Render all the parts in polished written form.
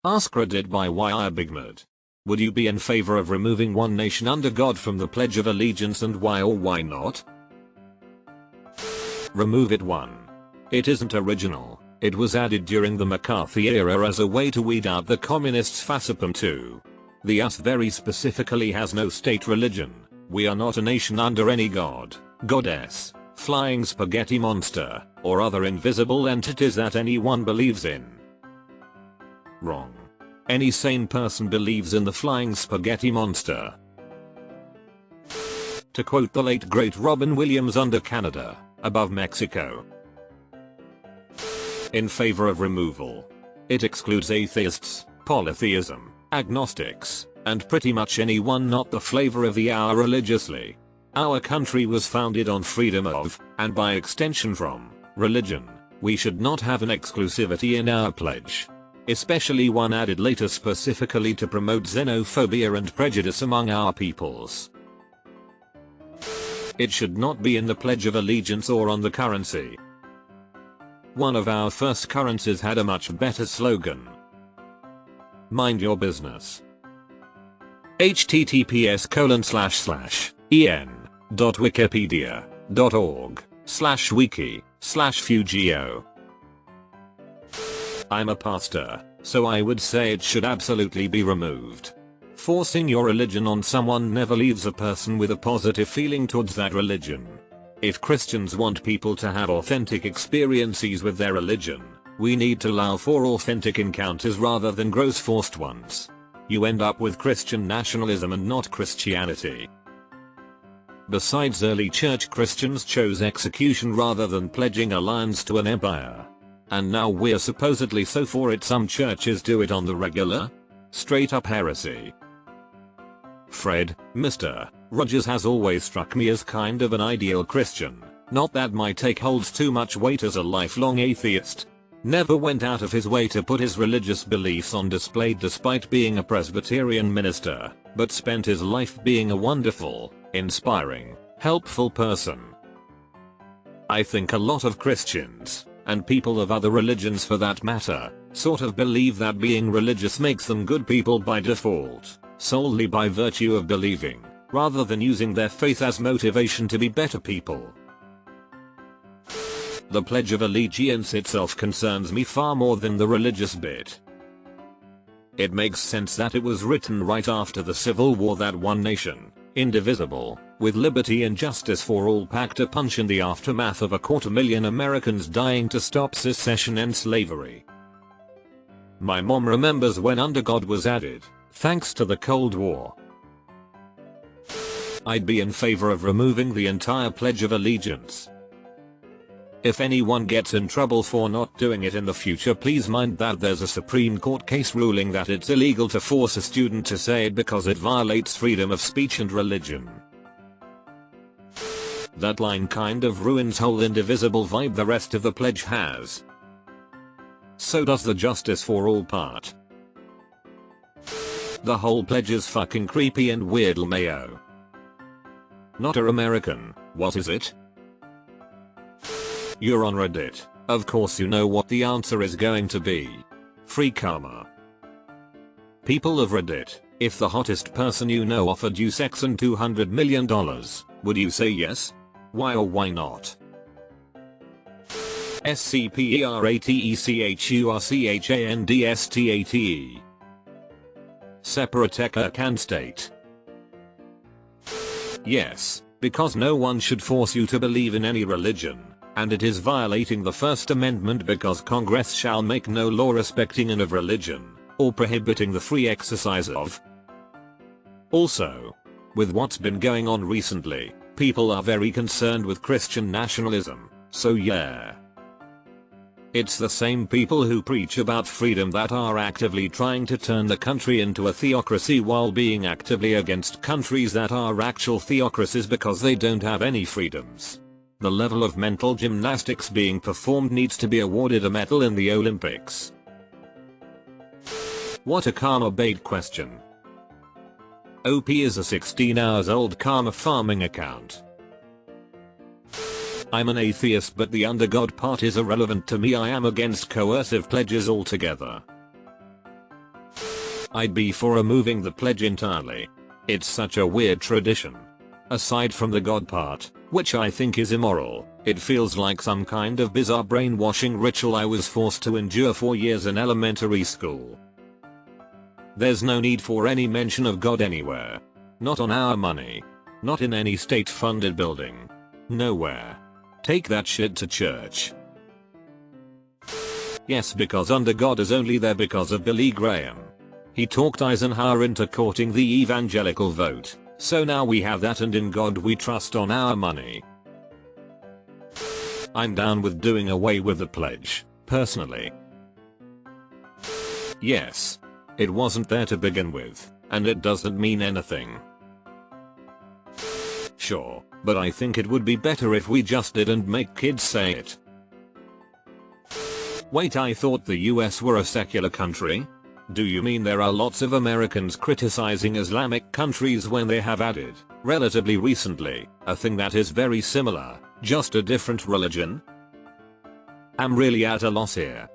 Ask Reddit by yrbigmud. Would you be in favor of removing one nation under God from the Pledge of Allegiance, and why or why not? Remove it. 1. It isn't original. It was added during the McCarthy era as a way to weed out the communists' FASIPM. 2. The US very specifically has no state religion. We are not a nation under any god, goddess, flying spaghetti monster, or other invisible entities that anyone believes in. Wrong. Any sane person believes in the flying spaghetti monster. To quote the late great Robin Williams, under Canada, above Mexico. In favor of removal. It excludes atheists, polytheism, agnostics, and pretty much anyone not the flavor of the hour religiously. Our country was founded on freedom of, and by extension from, religion. We should not have an exclusivity in our pledge. Especially one added later specifically to promote xenophobia and prejudice among our peoples. It should not be in the Pledge of Allegiance or on the currency. One of our first currencies had a much better slogan. Mind your business. https://en.wikipedia.org/wiki/fugio. I'm a pastor, so I would say it should absolutely be removed. Forcing your religion on someone never leaves a person with a positive feeling towards that religion. If Christians want people to have authentic experiences with their religion, we need to allow for authentic encounters rather than gross forced ones. You end up with Christian nationalism and not Christianity. Besides, early church Christians chose execution rather than pledging allegiance to an empire. And now we're supposedly so for it. Some churches do it on the regular. Straight up heresy. Fred, Mr. Rogers has always struck me as kind of an ideal Christian, not that my take holds too much weight as a lifelong atheist. Never went out of his way to put his religious beliefs on display despite being a Presbyterian minister, but spent his life being a wonderful, inspiring, helpful person. I think a lot of Christians, and people of other religions for that matter, sort of believe that being religious makes them good people by default, solely by virtue of believing, rather than using their faith as motivation to be better people. The Pledge of Allegiance itself concerns me far more than the religious bit. It makes sense that it was written right after the Civil War, that one nation, indivisible, with liberty and justice for all packed a punch in the aftermath of 250,000 Americans dying to stop secession and slavery. My mom remembers when Under God was added, thanks to the Cold War. I'd be in favor of removing the entire Pledge of Allegiance. If anyone gets in trouble for not doing it in the future, please mind that there's a Supreme Court case ruling that it's illegal to force a student to say it because it violates freedom of speech and religion. That line kind of ruins whole indivisible vibe the rest of the pledge has. So does the justice for all part. The whole pledge is fucking creepy and weird, LMAO. Not a American, what is it? You're on Reddit, of course you know what the answer is going to be. Free karma. People of Reddit, if the hottest person you know offered you sex and $200 million, would you say yes? Why or why not? SCPERATECHURCHANDSTATE. Separateka can state. Yes, because no one should force you to believe in any religion. And it is violating the First Amendment because Congress shall make no law respecting an of religion, or prohibiting the free exercise of. Also, with what's been going on recently, people are very concerned with Christian nationalism, so yeah. It's the same people who preach about freedom that are actively trying to turn the country into a theocracy while being actively against countries that are actual theocracies because they don't have any freedoms. The level of mental gymnastics being performed needs to be awarded a medal in the Olympics. What a karma bait question. OP is a 16 hours old karma farming account. I'm an atheist, but the under God part is irrelevant to me. I am against coercive pledges altogether. I'd be for removing the pledge entirely. It's such a weird tradition. Aside from the God part, which I think is immoral, it feels like some kind of bizarre brainwashing ritual I was forced to endure for years in elementary school. There's no need for any mention of God anywhere. Not on our money. Not in any state-funded building. Nowhere. Take that shit to church. Yes, because under God is only there because of Billy Graham. He talked Eisenhower into courting the evangelical vote, so now we have that, and in God we trust on our money. I'm down with doing away with the pledge, personally. Yes. It wasn't there to begin with, and it doesn't mean anything. Sure, but I think it would be better if we just didn't make kids say it. Wait, I thought the US were a secular country? Do you mean there are lots of Americans criticizing Islamic countries when they have added, relatively recently, a thing that is very similar, just a different religion? I'm really at a loss here.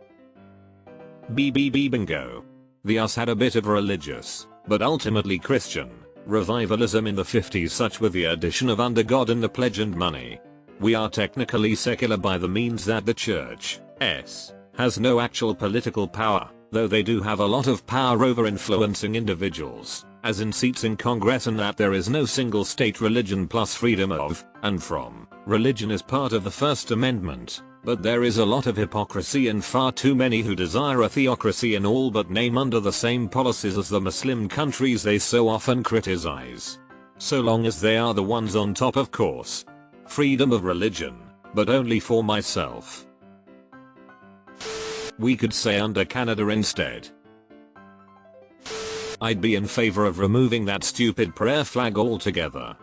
Bingo. The US had a bit of religious, but ultimately Christian, revivalism in the 50s, such with the addition of under God and the pledge and money. We are technically secular by the means that the church has no actual political power, though they do have a lot of power over influencing individuals, as in seats in Congress, and that there is no single state religion plus freedom of, and from, religion is part of the First Amendment. But there is a lot of hypocrisy and far too many who desire a theocracy in all but name under the same policies as the Muslim countries they so often criticize. So long as they are the ones on top, of course. Freedom of religion, but only for myself. We could say under Canada instead. I'd be in favor of removing that stupid prayer flag altogether.